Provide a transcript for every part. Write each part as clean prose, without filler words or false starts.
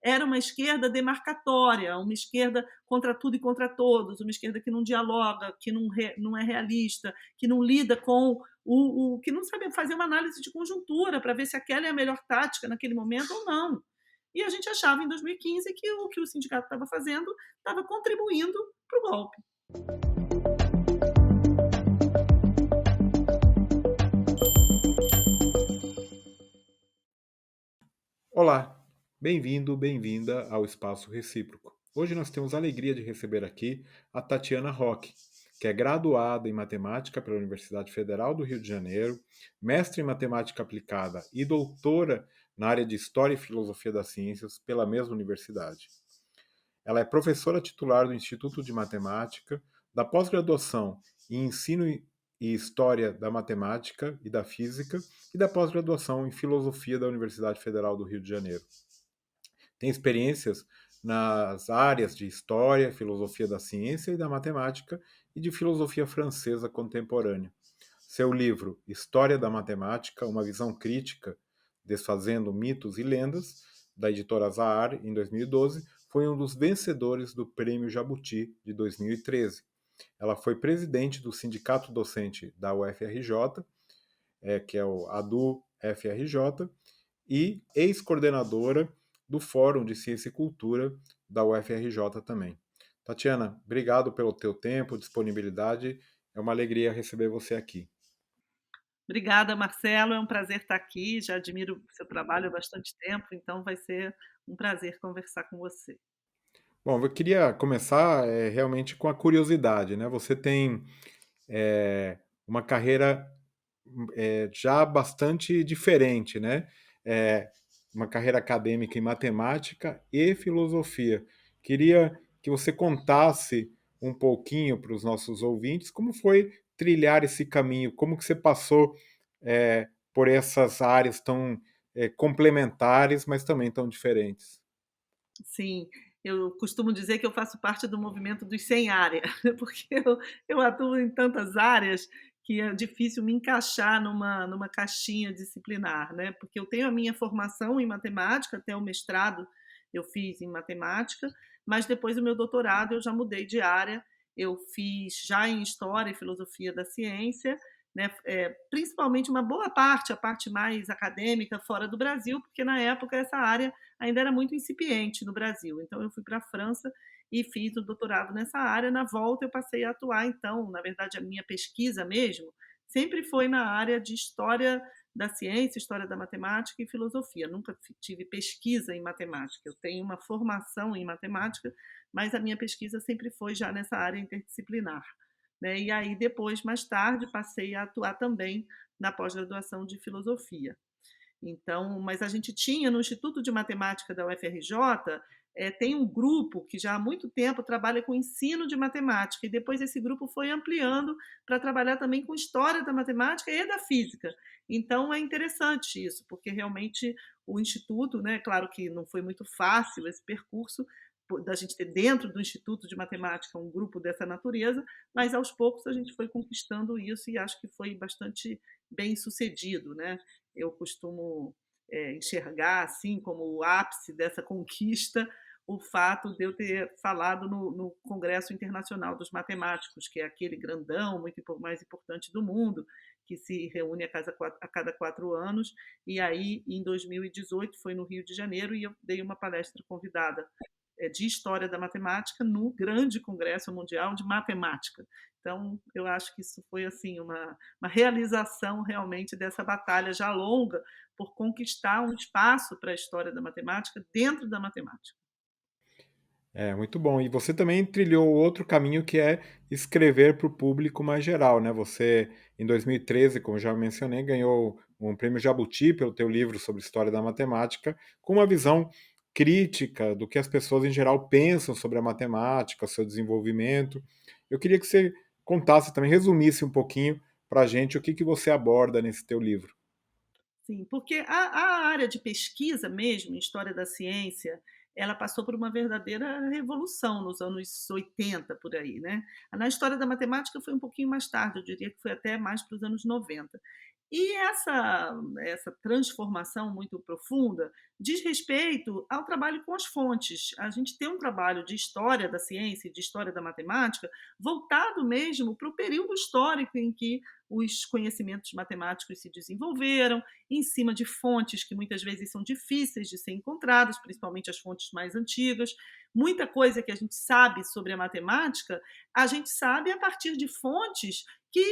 era uma esquerda demarcatória, uma esquerda contra tudo e contra todos, uma esquerda que não dialoga, que não é realista, que não lida com que não sabe fazer uma análise de conjuntura para ver se aquela é a melhor tática naquele momento ou não. E a gente achava em 2015 que o sindicato estava fazendo estava contribuindo para o golpe. Olá, bem-vindo, bem-vinda ao Espaço Recíproco. Hoje nós temos a alegria de receber aqui a Tatiana Roque, que é graduada em Matemática pela Universidade Federal do Rio de Janeiro, mestre em Matemática Aplicada e doutora na área de História e Filosofia das Ciências pela mesma universidade. Ela é professora titular do Instituto de Matemática, da pós-graduação em Ensino e História da Matemática e da Física e da pós-graduação em Filosofia da Universidade Federal do Rio de Janeiro. Tem experiências nas áreas de História, Filosofia da Ciência e da Matemática e de Filosofia Francesa Contemporânea. Seu livro História da Matemática, uma visão crítica, desfazendo mitos e lendas, da editora Zahar, em 2012, foi um dos vencedores do Prêmio Jabuti de 2013. Ela foi presidente do Sindicato Docente da UFRJ, que é o ADU-FRJ, e ex-coordenadora do Fórum de Ciência e Cultura da UFRJ também. Tatiana, obrigado pelo teu tempo, disponibilidade. É uma alegria receber você aqui. Obrigada, Marcelo. É um prazer estar aqui. Já admiro o seu trabalho há bastante tempo, então vai ser um prazer conversar com você. Bom, eu queria começar realmente com a curiosidade, né? Você tem uma carreira já bastante diferente, né? É, uma carreira acadêmica em matemática e filosofia. Queria que você contasse um pouquinho para os nossos ouvintes como foi trilhar esse caminho, como que você passou por essas áreas tão complementares, mas também tão diferentes. Sim, eu costumo dizer que eu faço parte do movimento dos sem área, porque eu atuo em tantas áreas que é difícil me encaixar numa caixinha disciplinar, né? Porque eu tenho a minha formação em matemática, até o mestrado eu fiz em matemática, mas depois do meu doutorado eu já mudei de área, eu fiz já em História e Filosofia da Ciência, né? Principalmente uma boa parte, a parte mais acadêmica, fora do Brasil, porque na época essa área ainda era muito incipiente no Brasil. Então, eu fui para a França e fiz o doutorado nessa área. Na volta, eu passei a atuar, então, na verdade, a minha pesquisa mesmo sempre foi na área de história da ciência, história da matemática e filosofia. Nunca tive pesquisa em matemática. Eu tenho uma formação em matemática, mas a minha pesquisa sempre foi já nessa área interdisciplinar. Né? E aí, depois, mais tarde, passei a atuar também na pós-graduação de filosofia. Então, mas a gente tinha no Instituto de Matemática da UFRJ, tem um grupo que já há muito tempo trabalha com ensino de matemática, e depois esse grupo foi ampliando para trabalhar também com história da matemática e da física. Então é interessante isso, porque realmente o Instituto, né, claro que não foi muito fácil esse percurso, da gente ter dentro do Instituto de Matemática um grupo dessa natureza, mas aos poucos a gente foi conquistando isso e acho que foi bastante bem sucedido, né? Eu costumo enxergar assim como o ápice dessa conquista o fato de eu ter falado no Congresso Internacional dos Matemáticos, que é aquele grandão, muito mais importante do mundo, que se reúne a cada 4 anos. E aí, em 2018, foi no Rio de Janeiro e eu dei uma palestra convidada de História da Matemática no grande Congresso Mundial de Matemática. Então, eu acho que isso foi assim uma realização realmente dessa batalha já longa por conquistar um espaço para a história da matemática dentro da matemática. É, muito bom. E você também trilhou outro caminho que é escrever para o público mais geral, né? Você, em 2013, como já mencionei, ganhou um prêmio Jabuti pelo teu livro sobre história da matemática, com uma visão crítica do que as pessoas em geral pensam sobre a matemática, seu desenvolvimento. Eu queria que você contasse também, resumisse um pouquinho para a gente o que, que você aborda nesse teu livro. Sim, porque a área de pesquisa mesmo, em história da ciência, ela passou por uma verdadeira revolução nos anos 80 por aí, né? Na história da matemática foi um pouquinho mais tarde, eu diria que foi até mais para os anos 90. E essa transformação muito profunda diz respeito ao trabalho com as fontes. A gente tem um trabalho de história da ciência e de história da matemática voltado mesmo para o período histórico em que os conhecimentos matemáticos se desenvolveram, em cima de fontes que muitas vezes são difíceis de ser encontradas, principalmente as fontes mais antigas. Muita coisa que a gente sabe sobre a matemática, a gente sabe a partir de fontes que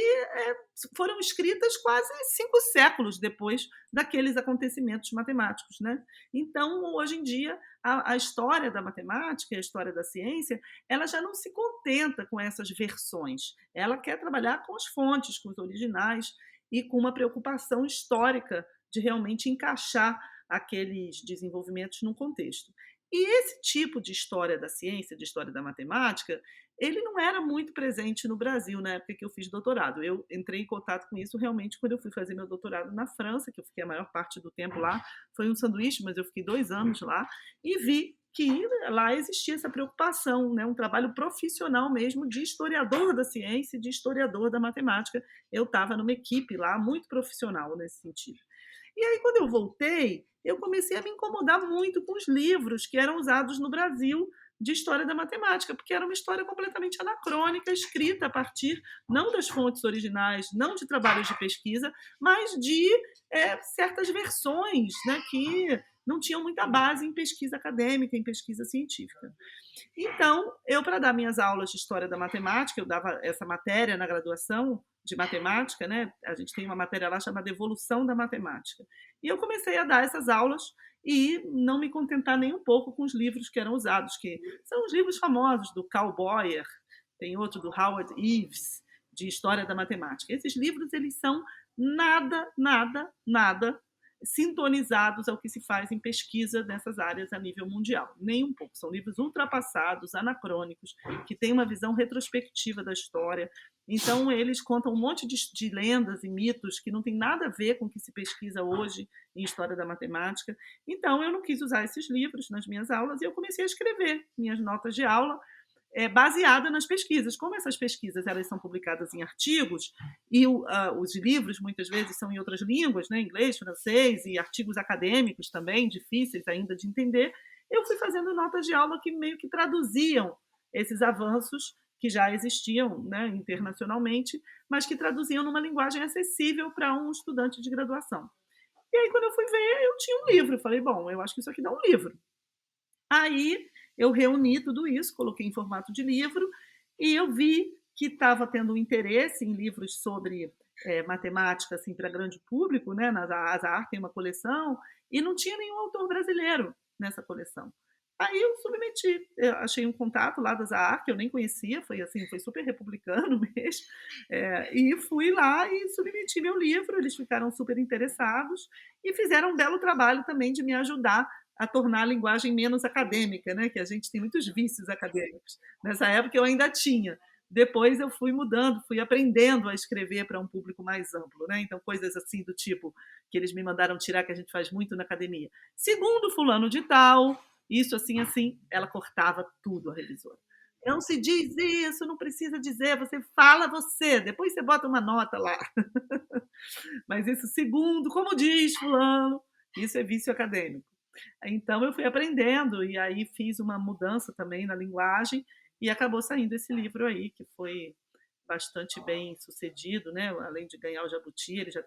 foram escritas quase 5 séculos depois daqueles acontecimentos matemáticos, né? Então, hoje em dia, a história da matemática, a história da ciência, ela já não se contenta com essas versões. Ela quer trabalhar com as fontes, com os originais e com uma preocupação histórica de realmente encaixar aqueles desenvolvimentos num contexto. E esse tipo de história da ciência, de história da matemática, ele não era muito presente no Brasil na época que eu fiz doutorado. Eu entrei em contato com isso realmente quando eu fui fazer meu doutorado na França, que eu fiquei a maior parte do tempo lá. Foi um sanduíche, mas eu fiquei 2 anos lá e vi que lá existia essa preocupação, né? Um trabalho profissional mesmo de historiador da ciência e de historiador da matemática. Eu estava numa equipe lá muito profissional nesse sentido. E aí, quando eu voltei, eu comecei a me incomodar muito com os livros que eram usados no Brasil de história da matemática, porque era uma história completamente anacrônica, escrita a partir não das fontes originais, não de trabalhos de pesquisa, mas de certas versões, né, que não tinham muita base em pesquisa acadêmica, em pesquisa científica. Então, eu, para dar minhas aulas de história da matemática, eu dava essa matéria na graduação de matemática, né? A gente tem uma matéria lá chamada Evolução da Matemática. E eu comecei a dar essas aulas e não me contentar nem um pouco com os livros que eram usados, que são os livros famosos do Karl Boyer, tem outro do Howard Eaves, de História da Matemática. Esses livros, eles são nada, nada, nada sintonizados ao que se faz em pesquisa nessas áreas a nível mundial. Nem um pouco. São livros ultrapassados, anacrônicos, que têm uma visão retrospectiva da história. Então, eles contam um monte de lendas e mitos que não tem nada a ver com o que se pesquisa hoje em história da matemática. Então, eu não quis usar esses livros nas minhas aulas e eu comecei a escrever minhas notas de aula baseada nas pesquisas. Como essas pesquisas elas são publicadas em artigos e os livros muitas vezes são em outras línguas, né, inglês, francês e artigos acadêmicos também difíceis ainda de entender, eu fui fazendo notas de aula que meio que traduziam esses avanços que já existiam, né, internacionalmente, mas que traduziam numa linguagem acessível para um estudante de graduação. E aí, quando eu fui ver, eu tinha um livro. Eu falei, bom, eu acho que isso aqui dá um livro. Aí eu reuni tudo isso, coloquei em formato de livro e eu vi que estava tendo um interesse em livros sobre matemática assim, para grande público, né? A Azar tem uma coleção e não tinha nenhum autor brasileiro nessa coleção. Aí eu submeti, eu achei um contato lá da Zahar, que eu nem conhecia, foi assim, foi super republicano mesmo, e fui lá e submeti meu livro, eles ficaram super interessados e fizeram um belo trabalho também de me ajudar a tornar a linguagem menos acadêmica, né? Que a gente tem muitos vícios acadêmicos. Nessa época eu ainda tinha. Depois eu fui mudando, fui aprendendo a escrever para um público mais amplo, né? Então, coisas assim do tipo que eles me mandaram tirar, que a gente faz muito na academia. Segundo fulano de tal, isso assim, assim, ela cortava tudo, a revisora. Não se diz isso, não precisa dizer, você fala você, depois você bota uma nota lá. Mas isso, segundo, como diz fulano, isso é vício acadêmico. Então eu fui aprendendo e aí fiz uma mudança também na linguagem e acabou saindo esse livro aí, que foi bastante bem sucedido, né? Além de ganhar o Jabuti, ele já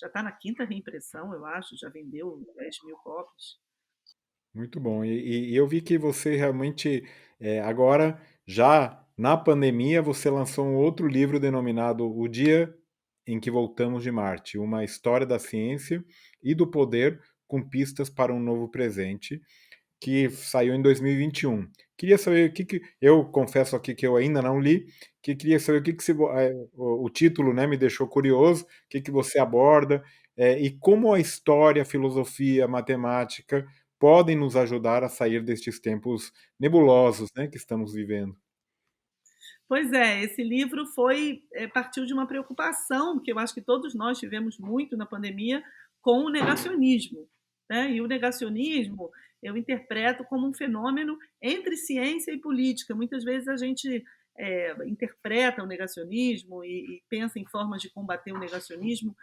está na quinta reimpressão, eu acho, já vendeu 10 mil cópias. Muito bom. E eu vi que você realmente, agora, já na pandemia, você lançou um outro livro denominado O Dia em que Voltamos de Marte, uma história da ciência e do poder com pistas para um novo presente, que saiu em 2021. Queria saber eu confesso aqui que eu ainda não li, que queria saber o título, né, me deixou curioso, que você aborda, e como a história, a filosofia, a matemática podem nos ajudar a sair destes tempos nebulosos, né, que estamos vivendo. Pois é, esse livro partiu de uma preocupação que eu acho que todos nós tivemos muito na pandemia com o negacionismo, né? E o negacionismo eu interpreto como um fenômeno entre ciência e política. Muitas vezes a gente interpreta o negacionismo e pensa em formas de combater o negacionismo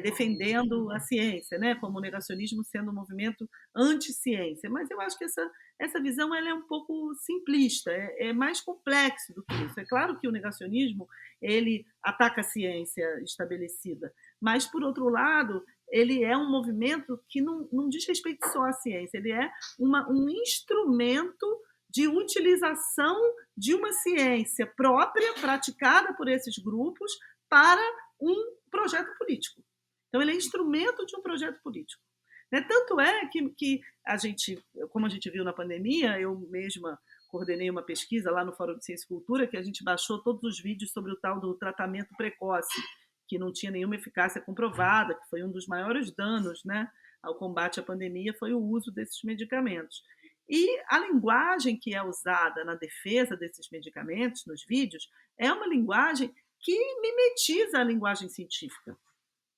defendendo a ciência, né? Como o negacionismo sendo um movimento anti-ciência. Mas eu acho que essa visão ela é um pouco simplista, é mais complexo do que isso. É claro que o negacionismo ele ataca a ciência estabelecida, mas, por outro lado, ele é um movimento que não diz respeito só à ciência, ele é um instrumento de utilização de uma ciência própria, praticada por esses grupos, para um projeto político. Então, ele é instrumento de um projeto político. Tanto é que a gente, como a gente viu na pandemia, eu mesma coordenei uma pesquisa lá no Fórum de Ciência e Cultura, que a gente baixou todos os vídeos sobre o tal do tratamento precoce, que não tinha nenhuma eficácia comprovada, que foi um dos maiores danos, né, ao combate à pandemia, foi o uso desses medicamentos. E a linguagem que é usada na defesa desses medicamentos, nos vídeos, é uma linguagem que mimetiza a linguagem científica.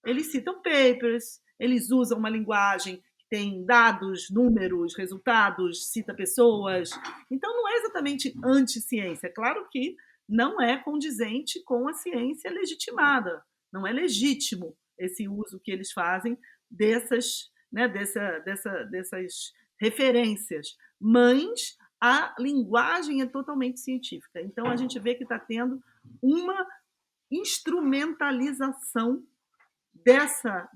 Eles citam papers, eles usam uma linguagem que tem dados, números, resultados, cita pessoas. Então, não é exatamente anti-ciência. Claro que não é condizente com a ciência legitimada. Não é legítimo esse uso que eles fazem dessas, né, dessas referências. Mas a linguagem é totalmente científica. Então, a gente vê que está tendo uma instrumentalização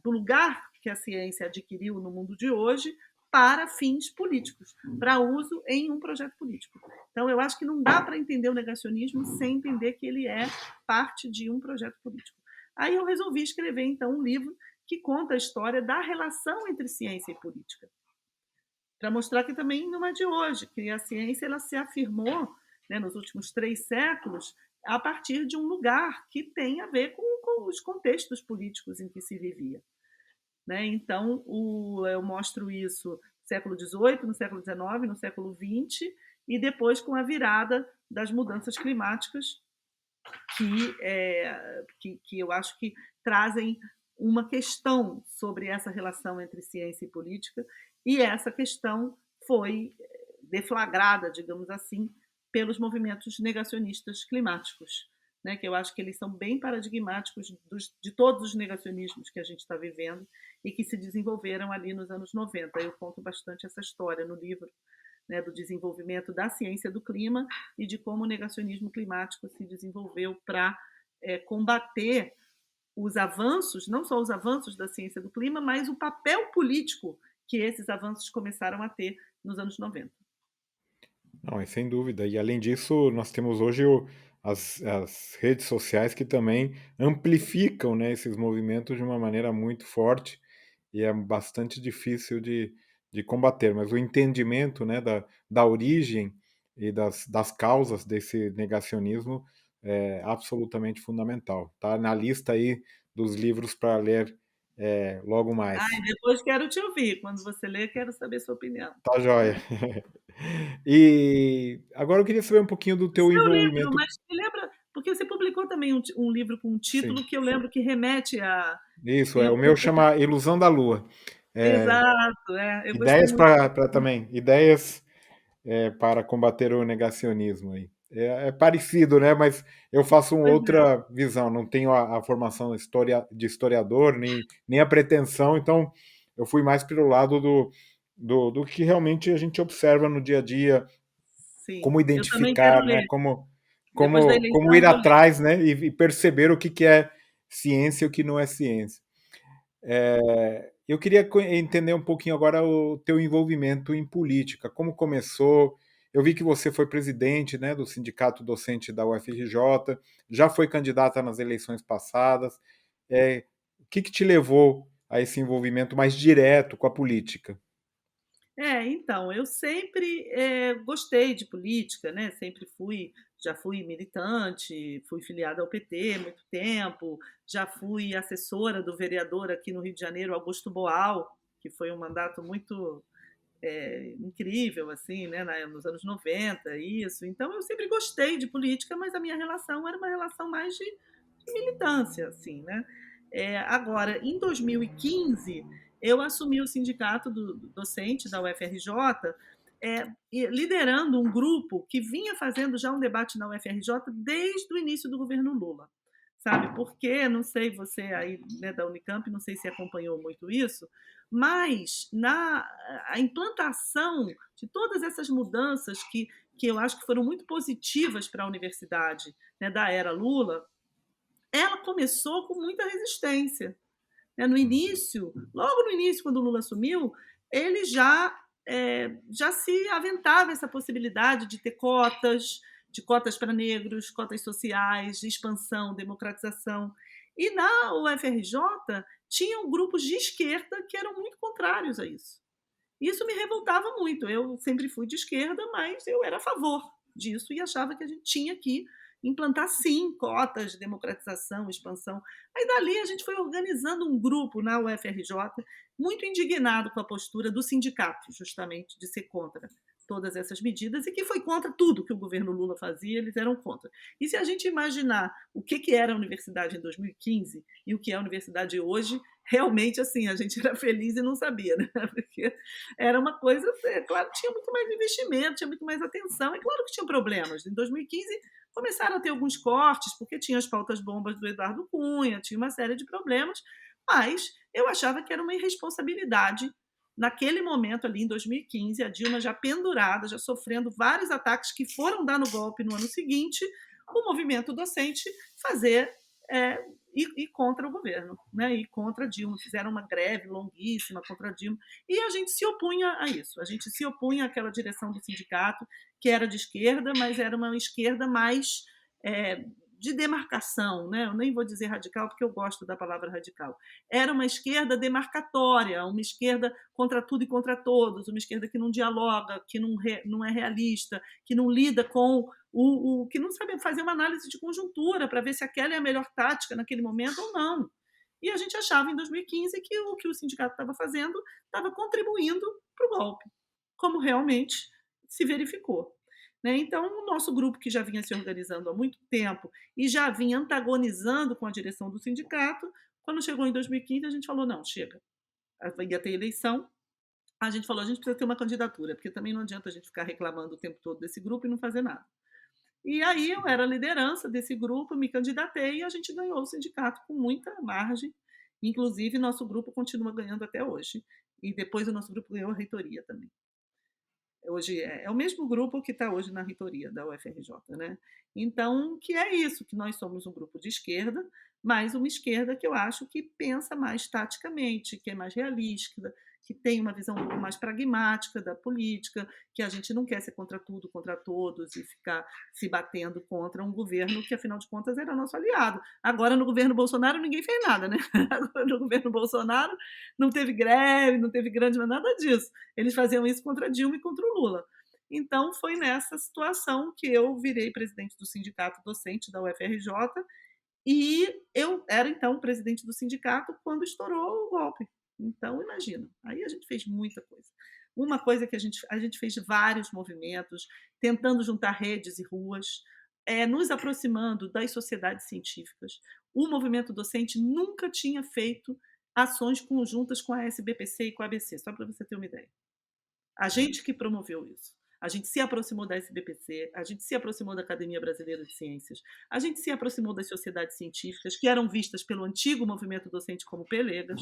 do lugar que a ciência adquiriu no mundo de hoje para fins políticos, para uso em um projeto político. Então, eu acho que não dá para entender o negacionismo sem entender que ele é parte de um projeto político. Aí eu resolvi escrever, então, um livro que conta a história da relação entre ciência e política, para mostrar que também não é de hoje, que a ciência ela se afirmou, né, nos últimos 3 séculos a partir de um lugar que tem a ver com os contextos políticos em que se vivia. Né? Então, eu mostro isso no século XVIII, no século XIX, no século XX, e depois com a virada das mudanças climáticas, que eu acho que trazem uma questão sobre essa relação entre ciência e política, e essa questão foi deflagrada, digamos assim, pelos movimentos negacionistas climáticos, né, que eu acho que eles são bem paradigmáticos de todos os negacionismos que a gente está vivendo e que se desenvolveram ali nos anos 90. Eu conto bastante essa história no livro, né, do desenvolvimento da ciência do clima e de como o negacionismo climático se desenvolveu para combater os avanços, não só os avanços da ciência do clima, mas o papel político que esses avanços começaram a ter nos anos 90. Não, é sem dúvida. E além disso, nós temos hoje as redes sociais que também amplificam, né, esses movimentos de uma maneira muito forte e é bastante difícil de combater. Mas o entendimento, né, da origem e das causas desse negacionismo é absolutamente fundamental. Tá na lista aí dos livros para ler logo mais. Depois quero te ouvir. Quando você ler, quero saber sua opinião. Tá joia. E agora eu queria saber um pouquinho do teu Seu livro, envolvimento. mas me lembra, porque você publicou também um livro com um Sim, título que eu lembro que remete a. isso, Eu, o meu eu, chama Ilusão da Lua. exato, eu gostei Ideias muito desse para livro. também, ideias para combater o negacionismo aí. É parecido, né? Mas eu faço uma Pois é. outra visão. Não tenho a formação de historiador, nem a pretensão, então eu fui mais pelo lado do que realmente a gente observa no dia a dia, Sim, como eu também quero identificar, né? ler. Como, Depois da como, como eleição, eu ir vou ler. atrás, né? E perceber o que é ciência e o que não é ciência. Eu queria entender um pouquinho agora o teu envolvimento em política, como começou. Eu vi que você foi presidente, né, do sindicato docente da UFRJ, já foi candidata nas eleições passadas. O que te levou a esse envolvimento mais direto com a política? Então, eu sempre gostei de política, né? Sempre já fui militante, fui filiada ao PT há muito tempo, já fui assessora do vereador aqui no Rio de Janeiro, Augusto Boal, que foi um mandato muito incrível, assim, né? Nos anos 90, isso. Então, eu sempre gostei de política, mas a minha relação era uma relação mais de militância, assim, né? Agora, em 2015, eu assumi o sindicato do docente da UFRJ, liderando um grupo que vinha fazendo já um debate na UFRJ desde o início do governo Lula. sabe? Porque, não sei, você aí, né, da Unicamp, não sei se acompanhou muito isso, mas a implantação de todas essas mudanças que eu acho que foram muito positivas para a universidade, né, da era Lula, ela começou com muita resistência, né? No início, logo no início, quando o Lula assumiu, ele já se aventava essa possibilidade de cotas para negros, cotas sociais, de expansão, democratização. E na UFRJ tinham grupos de esquerda que eram muito contrários a isso. Isso me revoltava muito. Eu sempre fui de esquerda, mas eu era a favor disso e achava que a gente tinha que implantar, sim, cotas de democratização, expansão. Aí dali a gente foi organizando um grupo na UFRJ muito indignado com a postura do sindicato, justamente, de ser contra todas essas medidas e que foi contra tudo que o governo Lula fazia, eles eram contra. E se a gente imaginar o que era a universidade em 2015 e o que é a universidade hoje, realmente, assim, a gente era feliz e não sabia, né? Porque era uma coisa, claro, tinha muito mais investimento, tinha muito mais atenção, e claro que tinha problemas. Em 2015 começaram a ter alguns cortes, porque tinha as pautas bombas do Eduardo Cunha, tinha uma série de problemas, mas eu achava que era uma irresponsabilidade. Naquele momento ali, em 2015, a Dilma já pendurada, já sofrendo vários ataques que foram dar no golpe no ano seguinte, o movimento docente fazer ir contra o governo, né? E contra a Dilma. Fizeram uma greve longuíssima contra a Dilma. E a gente se opunha a isso. A gente se opunha àquela direção do sindicato, que era de esquerda, mas era uma esquerda mais de demarcação, né? Eu nem vou dizer radical, porque eu gosto da palavra radical. Era uma esquerda demarcatória, uma esquerda contra tudo e contra todos, uma esquerda que não dialoga, que não é realista, que não lida com que não sabe fazer uma análise de conjuntura para ver se aquela é a melhor tática naquele momento ou não. E a gente achava em 2015 que o que o sindicato estava fazendo estava contribuindo para o golpe, como realmente se verificou. Né? Então, o nosso grupo, que já vinha se organizando há muito tempo e já vinha antagonizando com a direção do sindicato, quando chegou em 2015, a gente falou: não, chega, ia ter eleição. A gente falou: a gente precisa ter uma candidatura, porque também não adianta a gente ficar reclamando o tempo todo desse grupo e não fazer nada. E aí eu era a liderança desse grupo, me candidatei e a gente ganhou o sindicato com muita margem. Inclusive, nosso grupo continua ganhando até hoje. E depois o nosso grupo ganhou a reitoria também. Hoje é o mesmo grupo que está hoje na reitoria da UFRJ, né? Então, que é isso, que nós somos um grupo de esquerda, mas uma esquerda que eu acho que pensa mais taticamente, que é mais realista, que tem uma visão um pouco mais pragmática da política, que a gente não quer ser contra tudo, contra todos e ficar se batendo contra um governo que, afinal de contas, era nosso aliado. Agora, no governo Bolsonaro, ninguém fez nada, né? Agora, no governo Bolsonaro, não teve greve, não teve grande, nada disso. Eles faziam isso contra Dilma e contra o Lula. Então, foi nessa situação que eu virei presidente do sindicato docente da UFRJ e eu era, então, presidente do sindicato quando estourou o golpe. Então, imagina, aí a gente fez muita coisa. Uma coisa que a gente fez vários movimentos, tentando juntar redes e ruas, nos aproximando das sociedades científicas. O movimento docente nunca tinha feito ações conjuntas com a SBPC e com a ABC, só para você ter uma ideia. A gente que promoveu isso. A gente se aproximou da SBPC, a gente se aproximou da Academia Brasileira de Ciências, a gente se aproximou das sociedades científicas, que eram vistas pelo antigo movimento docente como pelegas.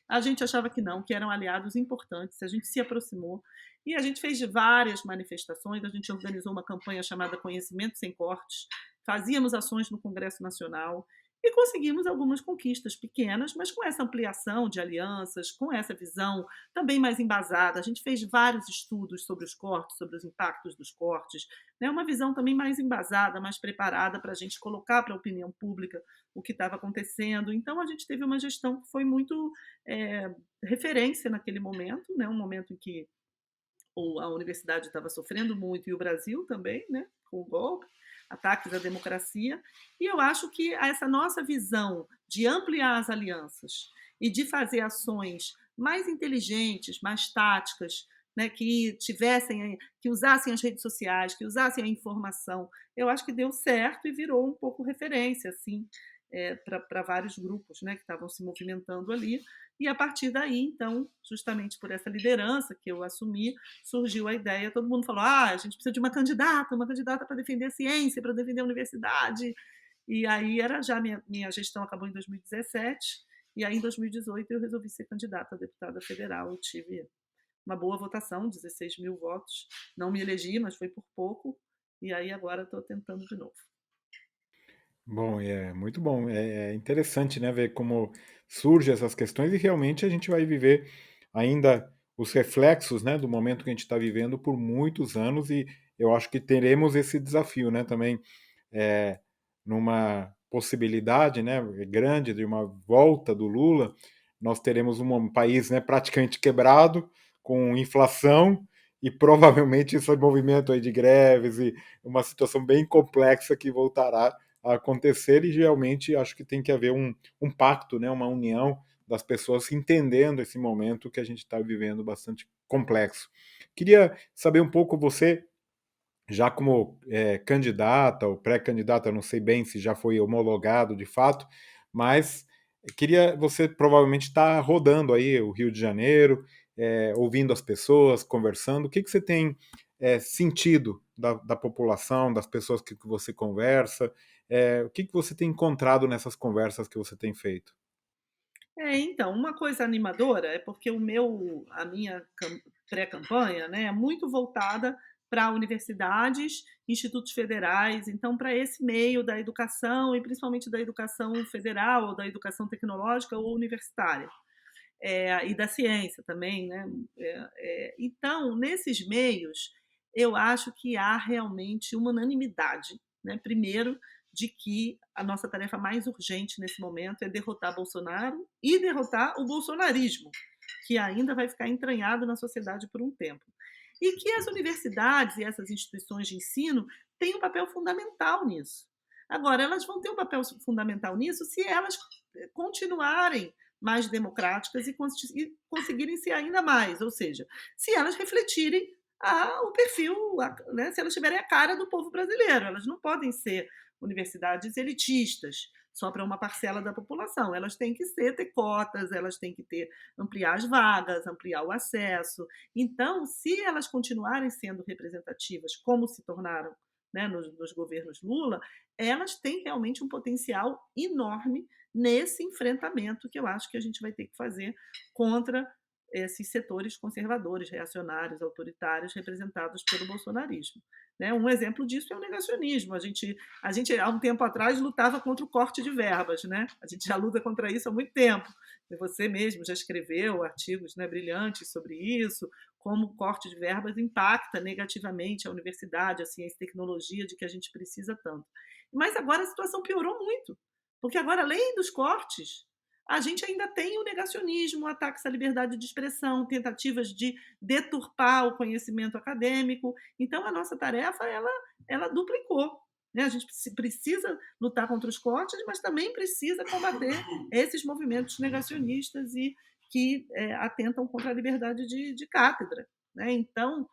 A gente achava que não, que eram aliados importantes, a gente se aproximou e a gente fez várias manifestações, a gente organizou uma campanha chamada Conhecimento Sem Cortes, fazíamos ações no Congresso Nacional, e conseguimos algumas conquistas pequenas, mas com essa ampliação de alianças, com essa visão também mais embasada. A gente fez vários estudos sobre os cortes, sobre os impactos dos cortes, né? Uma visão também mais embasada, mais preparada para a gente colocar para a opinião pública o que estava acontecendo. Então, a gente teve uma gestão que foi muito referência naquele momento, né? Um momento em que a universidade estava sofrendo muito e o Brasil também, né? Com o golpe, ataques à democracia, e eu acho que essa nossa visão de ampliar as alianças e de fazer ações mais inteligentes, mais táticas, né, que usassem as redes sociais, que usassem a informação, eu acho que deu certo e virou um pouco referência, assim, para vários grupos, né, que estavam se movimentando ali. E a partir daí, então, justamente por essa liderança que eu assumi, surgiu a ideia, todo mundo falou: a gente precisa de uma candidata para defender a ciência, para defender a universidade. E aí era já minha gestão acabou em 2017, e aí em 2018 eu resolvi ser candidata a deputada federal. Eu tive uma boa votação, 16 mil votos. Não me elegi, mas foi por pouco. E aí agora estou tentando de novo. Bom, é muito bom. É interessante, né, ver como surgem essas questões e realmente a gente vai viver ainda os reflexos, né, do momento que a gente está vivendo por muitos anos e eu acho que teremos esse desafio, né, também é, numa possibilidade, né, grande de uma volta do Lula, nós teremos um país, né, praticamente quebrado, com inflação e provavelmente esse movimento aí de greves e uma situação bem complexa que voltará a acontecer e realmente acho que tem que haver um pacto, né, uma união das pessoas entendendo esse momento que a gente está vivendo bastante complexo. Queria saber um pouco você, já como candidata ou pré-candidata, não sei bem se já foi homologado de fato, mas queria, você provavelmente está rodando aí o Rio de Janeiro, ouvindo as pessoas, conversando, o que você tem sentido da população, das pessoas que você conversa, o que você tem encontrado nessas conversas que você tem feito? Então, uma coisa animadora é porque a minha pré-campanha, né, é muito voltada para universidades, institutos federais, então para esse meio da educação e principalmente da educação federal, ou da educação tecnológica ou universitária. E da ciência também, né? Então, nesses meios, eu acho que há realmente uma unanimidade, né? Primeiro, de que a nossa tarefa mais urgente nesse momento é derrotar Bolsonaro e derrotar o bolsonarismo, que ainda vai ficar entranhado na sociedade por um tempo. E que as universidades e essas instituições de ensino têm um papel fundamental nisso. Agora, elas vão ter um papel fundamental nisso se elas continuarem mais democráticas e conseguirem ser ainda mais, ou seja, se elas refletirem o perfil, né, se elas tiverem a cara do povo brasileiro, elas não podem ser universidades elitistas só para uma parcela da população, elas têm que ter cotas, elas têm que ampliar as vagas, ampliar o acesso. Então, se elas continuarem sendo representativas, como se tornaram, né, nos governos Lula, elas têm realmente um potencial enorme nesse enfrentamento que eu acho que a gente vai ter que fazer contra esses setores conservadores, reacionários, autoritários, representados pelo bolsonarismo. Né? Um exemplo disso é o negacionismo. A gente, há um tempo atrás, lutava contra o corte de verbas. Né? A gente já luta contra isso há muito tempo. Você mesmo já escreveu artigos, né, brilhantes sobre isso, como o corte de verbas impacta negativamente a universidade, a ciência e tecnologia, de que a gente precisa tanto. Mas agora a situação piorou muito. Porque agora, além dos cortes, a gente ainda tem o negacionismo, ataques à liberdade de expressão, tentativas de deturpar o conhecimento acadêmico. Então, a nossa tarefa ela duplicou. Né? A gente precisa lutar contra os cortes, mas também precisa combater esses movimentos negacionistas e que atentam contra a liberdade de cátedra. Né? Então,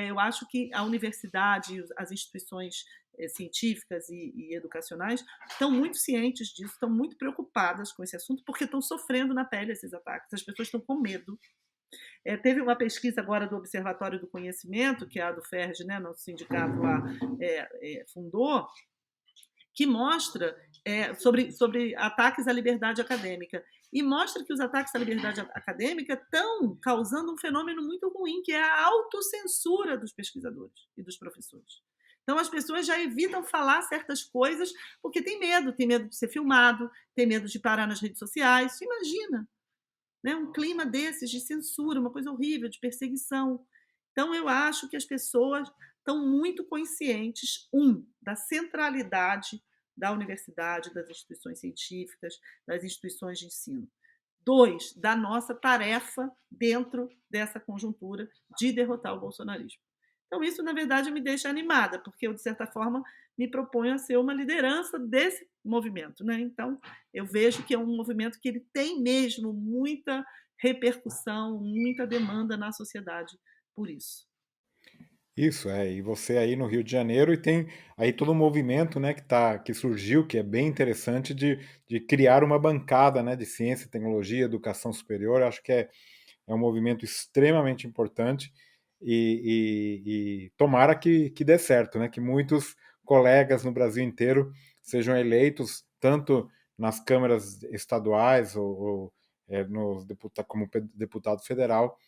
eu acho que a universidade, as instituições científicas e educacionais estão muito cientes disso, estão muito preocupadas com esse assunto, porque estão sofrendo na pele esses ataques, as pessoas estão com medo. Teve uma pesquisa agora do Observatório do Conhecimento, que é a do FERJ, né, nosso sindicato lá, fundou, que mostra sobre ataques à liberdade acadêmica. E mostra que os ataques à liberdade acadêmica estão causando um fenômeno muito ruim, que é a autocensura dos pesquisadores e dos professores. Então, as pessoas já evitam falar certas coisas porque tem medo de ser filmado, tem medo de parar nas redes sociais. Imagina, né? Um clima desses de censura, uma coisa horrível, de perseguição. Então, eu acho que as pessoas estão muito conscientes, da centralidade da universidade, das instituições científicas, das instituições de ensino. Dois, da nossa tarefa dentro dessa conjuntura de derrotar o bolsonarismo. Então, isso, na verdade, me deixa animada, porque eu, de certa forma, me proponho a ser uma liderança desse movimento. Né? Então, eu vejo que é um movimento que ele tem mesmo muita repercussão, muita demanda na sociedade por isso. Isso, e você aí no Rio de Janeiro e tem aí todo um movimento, né, que surgiu, que é bem interessante de criar uma bancada, né, de ciência, tecnologia, educação superior. Acho que é um movimento extremamente importante e tomara que dê certo, né, que muitos colegas no Brasil inteiro sejam eleitos tanto nas câmaras estaduais ou nos como deputado federal,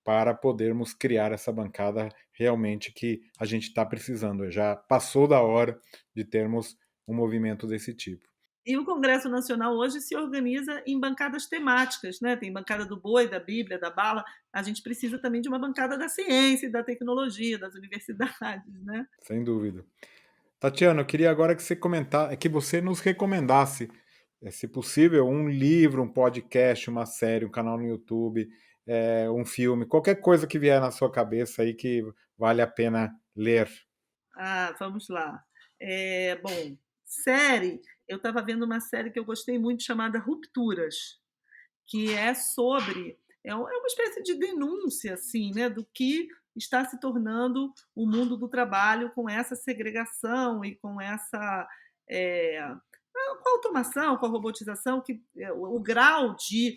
para podermos criar essa bancada realmente que a gente está precisando. Já passou da hora de termos um movimento desse tipo. E o Congresso Nacional hoje se organiza em bancadas temáticas, né? Tem bancada do boi, da Bíblia, da bala. A gente precisa também de uma bancada da ciência, da tecnologia, das universidades, né? Sem dúvida. Tatiana, eu queria agora que você nos recomendasse, se possível, um livro, um podcast, uma série, um canal no YouTube, um filme, qualquer coisa que vier na sua cabeça aí que vale a pena ler. Ah, vamos lá. Bom, série, eu estava vendo uma série que eu gostei muito chamada Rupturas, que é sobre é uma espécie de denúncia, assim, né, do que está se tornando o mundo do trabalho com essa segregação e com essa, com a automação, com a robotização, que o grau de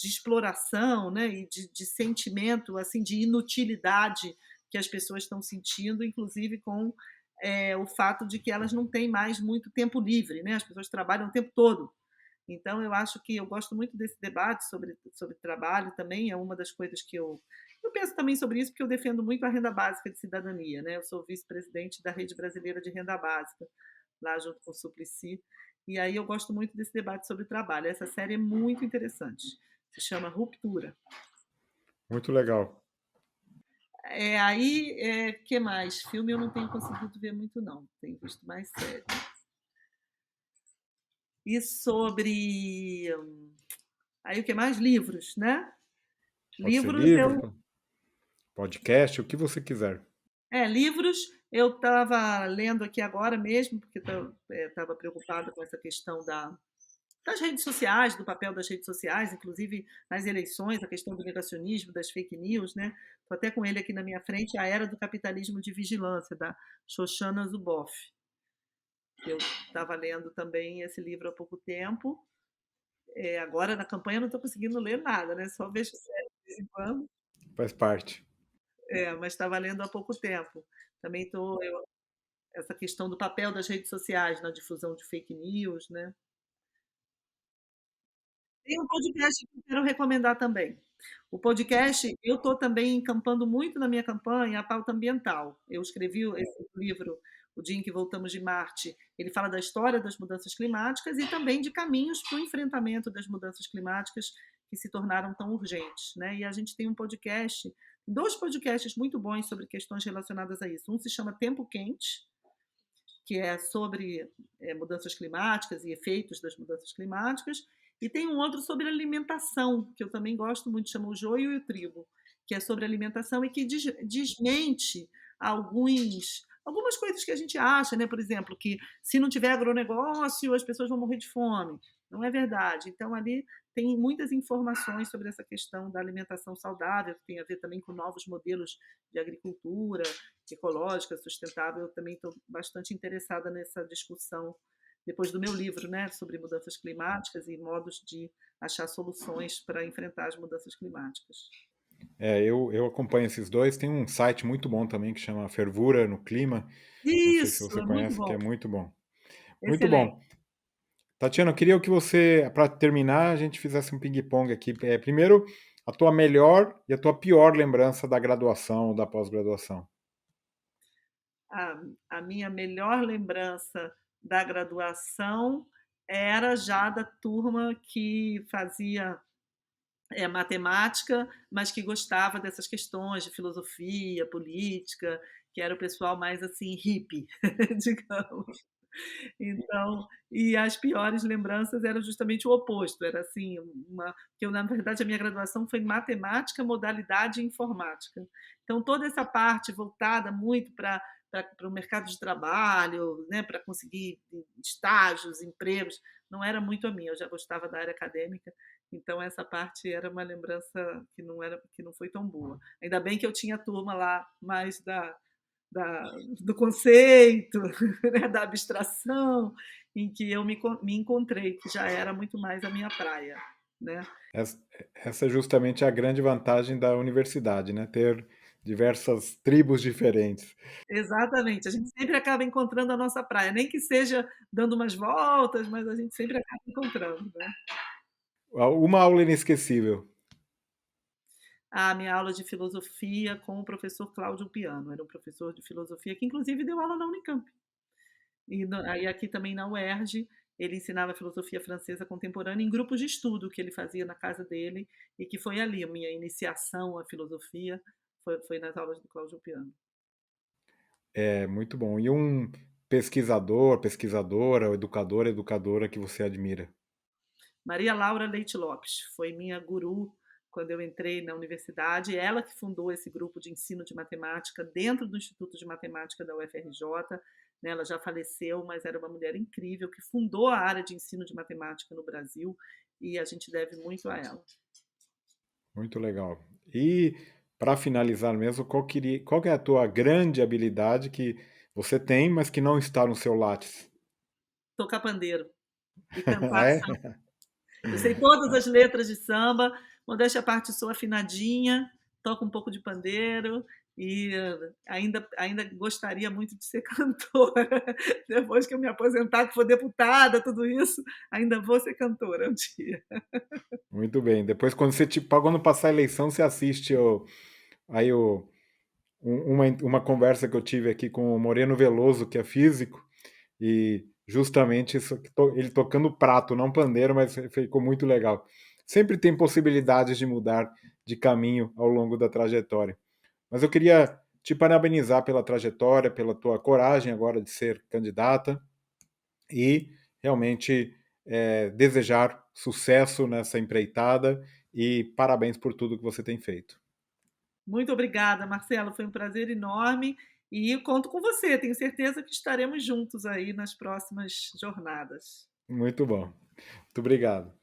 exploração, né, e de sentimento, assim, de inutilidade que as pessoas estão sentindo, inclusive com o fato de que elas não têm mais muito tempo livre, né? As pessoas trabalham o tempo todo. Então, eu acho que eu gosto muito desse debate sobre trabalho também, é uma das coisas que eu penso também sobre isso, porque eu defendo muito a renda básica de cidadania, né? Eu sou vice-presidente da Rede Brasileira de Renda Básica, lá junto com o Suplicy, e aí eu gosto muito desse debate sobre trabalho. Essa série é muito interessante, se chama Ruptura. Muito legal. Que mais? Filme eu não tenho conseguido ver muito, não. Tenho visto mais série. E sobre. Aí o que mais? Livros, né? Pode ser Livros eu. livro, podcast, o que você quiser. Livros eu estava lendo aqui agora mesmo, porque estava preocupada com essa questão das redes sociais, do papel das redes sociais, inclusive nas eleições, a questão do negacionismo, das fake news, né? Estou até com ele aqui na minha frente, A Era do Capitalismo de Vigilância, da Shoshana Zuboff. Eu estava lendo também esse livro há pouco tempo. Agora, na campanha, não estou conseguindo ler nada, né? Só vejo série de vez em quando. Faz parte. Mas estava lendo há pouco tempo. Também estou. Essa questão do papel das redes sociais na difusão de fake news, né? Tem um podcast que eu quero recomendar também. O podcast, eu estou também encampando muito na minha campanha a pauta ambiental. Eu escrevi esse livro, O Dia em que Voltamos de Marte. Ele fala da história das mudanças climáticas e também de caminhos para o enfrentamento das mudanças climáticas que se tornaram tão urgentes, né? E a gente tem um podcast, dois podcasts muito bons sobre questões relacionadas a isso. Um se chama Tempo Quente, que é sobre mudanças climáticas e efeitos das mudanças climáticas, e tem um outro sobre alimentação, que eu também gosto muito, chama O Joio e o Trigo, que é sobre alimentação e que desmente algumas coisas que a gente acha, né? Por exemplo, que se não tiver agronegócio, as pessoas vão morrer de fome. Não é verdade. Então, ali tem muitas informações sobre essa questão da alimentação saudável, que tem a ver também com novos modelos de agricultura ecológica, sustentável. Eu também estou bastante interessada nessa discussão depois do meu livro, né, sobre mudanças climáticas e modos de achar soluções para enfrentar as mudanças climáticas. Eu acompanho esses dois. Tem um site muito bom também que chama Fervura no Clima. Não sei se Isso, você é muito conhece, que bom, é muito bom. Muito excelente. bom. Tatiana, eu queria que você, para terminar, a gente fizesse um ping-pong aqui. Primeiro, a tua melhor e a tua pior lembrança da graduação ou da pós-graduação. A, a minha melhor lembrança da graduação era já da turma que fazia matemática, mas que gostava dessas questões de filosofia, política, que era o pessoal mais assim hippie, digamos. Então, e as piores lembranças eram justamente o oposto, era assim, que eu na verdade a minha graduação foi em matemática, modalidade e informática. Então toda essa parte voltada muito para o mercado de trabalho, né, para conseguir estágios, empregos, não era muito a minha, eu já gostava da área acadêmica, então essa parte era uma lembrança que não foi tão boa. Ainda bem que eu tinha a turma lá mais da, do conceito, né, da abstração, em que eu me encontrei, que já era muito mais a minha praia. Né? Essa é justamente a grande vantagem da universidade, né? Ter diversas tribos diferentes. Exatamente, a gente sempre acaba encontrando a nossa praia, nem que seja dando umas voltas, mas a gente sempre acaba encontrando, né. Uma aula inesquecível. A minha aula de filosofia com o professor Cláudio Piano, era um professor de filosofia que inclusive deu aula na Unicamp. E aí aqui também na UERJ, ele ensinava filosofia francesa contemporânea em grupos de estudo que ele fazia na casa dele, e que foi ali a minha iniciação à filosofia, foi nas aulas do Cláudio Piano. É, muito bom. E um pesquisador, pesquisadora, ou educador, educadora que você admira? Maria Laura Leite Lopes foi minha guru quando eu entrei na universidade, ela que fundou esse grupo de ensino de matemática dentro do Instituto de Matemática da UFRJ, né, ela já faleceu, mas era uma mulher incrível que fundou a área de ensino de matemática no Brasil, e a gente deve muito a ela. Muito legal. E para finalizar mesmo, qual que é a tua grande habilidade que você tem, mas que não está no seu látis? Tocar pandeiro e Ah, cantar samba. é? Eu sei todas as letras de samba, modéstia à parte, sou afinadinha, toco um pouco de pandeiro e ainda gostaria muito de ser cantora. Depois que eu me aposentar, que for deputada, tudo isso, ainda vou ser cantora um dia. Muito bem. Depois, quando passar a eleição, você assiste aí uma conversa que eu tive aqui com o Moreno Veloso, que é físico, e justamente isso, ele tocando prato, não pandeiro, mas ficou muito legal. Sempre tem possibilidades de mudar de caminho ao longo da trajetória. Mas eu queria te parabenizar pela trajetória, pela tua coragem agora de ser candidata e realmente desejar sucesso nessa empreitada e parabéns por tudo que você tem feito. Muito obrigada, Marcelo, foi um prazer enorme e conto com você, tenho certeza que estaremos juntos aí nas próximas jornadas. Muito bom. Muito obrigado.